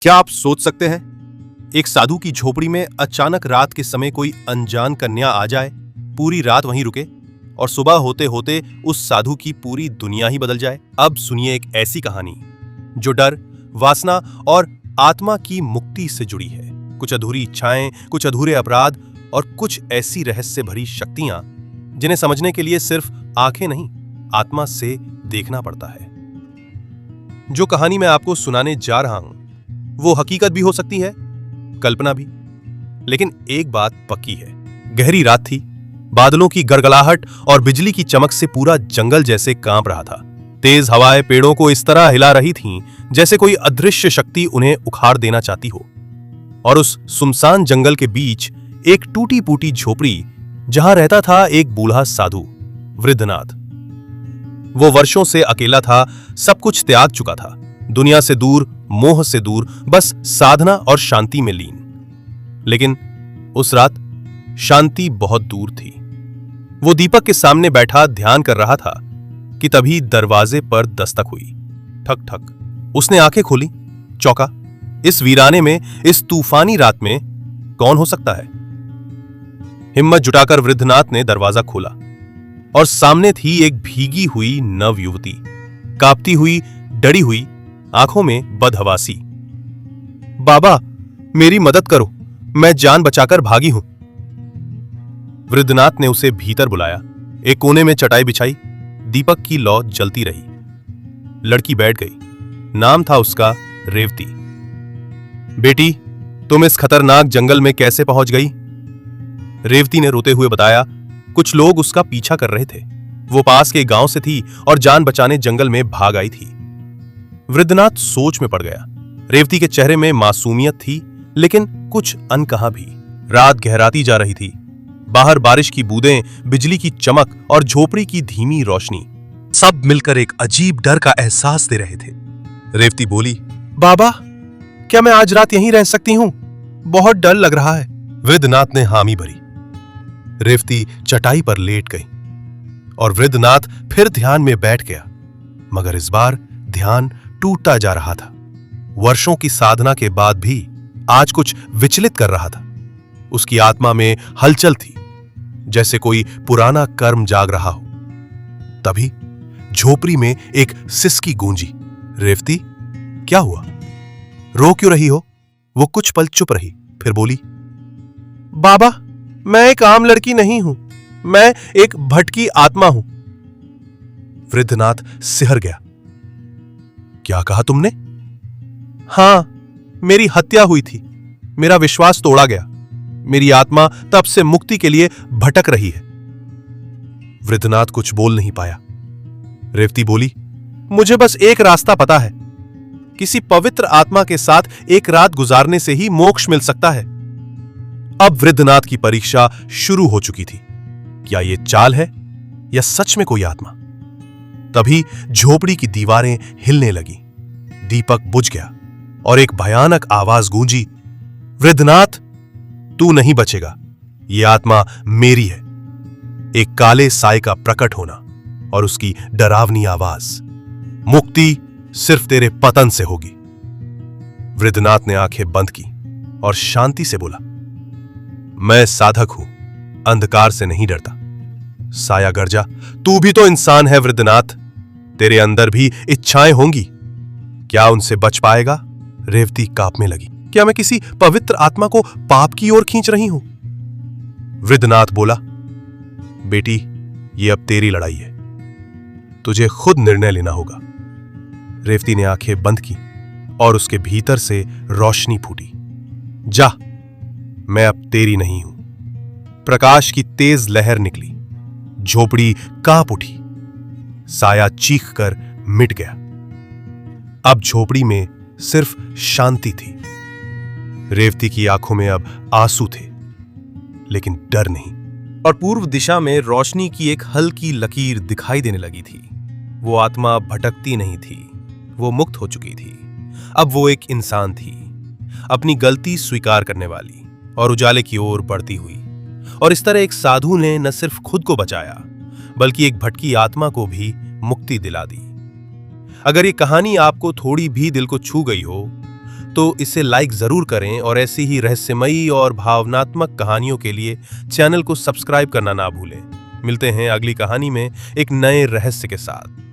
क्या आप सोच सकते हैं, एक साधु की झोपड़ी में अचानक रात के समय कोई अनजान कन्या आ जाए, पूरी रात वहीं रुके और सुबह होते होते उस साधु की पूरी दुनिया ही बदल जाए। अब सुनिए एक ऐसी कहानी जो डर, वासना और आत्मा की मुक्ति से जुड़ी है। कुछ अधूरी इच्छाएं, कुछ अधूरे अपराध और कुछ ऐसी रहस्य भरी शक्तियां जिन्हें समझने के लिए सिर्फ आंखें नहीं, आत्मा से देखना पड़ता है। जो कहानी मैं आपको सुनाने जा रहा हूं वो हकीकत भी हो सकती है, कल्पना भी, लेकिन एक बात पक्की है। गहरी रात थी, बादलों की गड़गड़ाहट और बिजली की चमक से पूरा जंगल जैसे कांप रहा था। तेज हवाएं पेड़ों को इस तरह हिला रही थीं जैसे कोई अदृश्य शक्ति उन्हें उखाड़ देना चाहती हो। और उस सुनसान जंगल के बीच एक टूटी फूटी झोपड़ी, जहां रहता था एक बूढ़ा साधु, वृद्धनाथ। वो वर्षों से अकेला था, सब कुछ त्याग चुका था, दुनिया से दूर, मोह से दूर, बस साधना और शांति में लीन। लेकिन उस रात शांति बहुत दूर थी। वो दीपक के सामने बैठा ध्यान कर रहा था कि तभी दरवाजे पर दस्तक हुई। ठक ठक। उसने आंखें खोली, चौंका। इस वीराने में, इस तूफानी रात में कौन हो सकता है? हिम्मत जुटाकर वृद्धनाथ ने दरवाजा खोला और सामने थी एक भीगी हुई नव युवती, कांपती हुई, डरी हुई, आंखों में बदहवासी। बाबा, मेरी मदद करो, मैं जान बचाकर भागी हूं। वृद्धनाथ ने उसे भीतर बुलाया। एक कोने में चटाई बिछाई, दीपक की लौ जलती रही। लड़की बैठ गई। नाम था उसका रेवती। बेटी, तुम इस खतरनाक जंगल में कैसे पहुंच गई? रेवती ने रोते हुए बताया, कुछ लोग उसका पीछा कर रहे थे। वो पास के गांव से थी और जान बचाने जंगल में भाग आई थी। वृद्धनाथ सोच में पड़ गया। रेवती के चेहरे में मासूमियत थी, लेकिन कुछ अनकहा भी। रात गहराती जा रही थी। बाहर बारिश की बूंदें, बिजली की चमक और झोपड़ी की धीमी रोशनी सब मिलकर एक अजीब डर का एहसास दे रहे थे। रेवती बोली, बाबा, क्या मैं आज रात यहीं रह सकती हूं? बहुत डर लग रहा है। वृद्धनाथ ने हामी भरी। रेवती चटाई पर लेट गई और वृद्धनाथ फिर ध्यान में बैठ गया, मगर इस बार ध्यान टूटता जा रहा था। वर्षों की साधना के बाद भी आज कुछ विचलित कर रहा था। उसकी आत्मा में हलचल थी, जैसे कोई पुराना कर्म जाग रहा हो। तभी झोपड़ी में एक सिसकी गूंजी। रेवती, क्या हुआ? रो क्यों रही हो? वो कुछ पल चुप रही, फिर बोली, बाबा, मैं एक आम लड़की नहीं हूं, मैं एक भटकी आत्मा हूं। वृद्धनाथ सिहर गया। क्या कहा तुमने? हां, मेरी हत्या हुई थी, मेरा विश्वास तोड़ा गया, मेरी आत्मा तब से मुक्ति के लिए भटक रही है। वृद्धनाथ कुछ बोल नहीं पाया। रेवती बोली, मुझे बस एक रास्ता पता है, किसी पवित्र आत्मा के साथ एक रात गुजारने से ही मोक्ष मिल सकता है। अब वृद्धनाथ की परीक्षा शुरू हो चुकी थी। क्या यह चाल है या सच में कोई आत्मा? तभी झोपड़ी की दीवारें हिलने लगी, दीपक बुझ गया और एक भयानक आवाज गूंजी, वृद्धनाथ, तू नहीं बचेगा, यह आत्मा मेरी है। एक काले साए का प्रकट होना और उसकी डरावनी आवाज, मुक्ति सिर्फ तेरे पतन से होगी। वृद्धनाथ ने आंखें बंद की और शांति से बोला, मैं साधक हूं, अंधकार से नहीं डरता। साया गर्जा, तू भी तो इंसान है वृद्धनाथ, तेरे अंदर भी इच्छाएं होंगी, क्या उनसे बच पाएगा? रेवती कांपने लगी। क्या मैं किसी पवित्र आत्मा को पाप की ओर खींच रही हूं? वृद्धनाथ बोला, बेटी, यह अब तेरी लड़ाई है, तुझे खुद निर्णय लेना होगा। रेवती ने आंखें बंद की और उसके भीतर से रोशनी फूटी। जा, मैं अब तेरी नहीं हूं। प्रकाश की तेज लहर निकली, झोपड़ी कांप उठी, साया चीख कर मिट गया। अब झोपड़ी में सिर्फ शांति थी। रेवती की आंखों में अब आंसू थे, लेकिन डर नहीं। और पूर्व दिशा में रोशनी की एक हल्की लकीर दिखाई देने लगी थी। वो आत्मा भटकती नहीं थी, वो मुक्त हो चुकी थी। अब वो एक इंसान थी, अपनी गलती स्वीकार करने वाली और उजाले की ओर बढ़ती हुई। और इस तरह एक साधु ने न सिर्फ खुद को बचाया, बल्कि एक भटकी आत्मा को भी मुक्ति दिला दी। अगर ये कहानी आपको थोड़ी भी दिल को छू गई हो, तो इसे लाइक जरूर करें और ऐसी ही रहस्यमयी और भावनात्मक कहानियों के लिए चैनल को सब्सक्राइब करना ना भूलें। मिलते हैं अगली कहानी में एक नए रहस्य के साथ।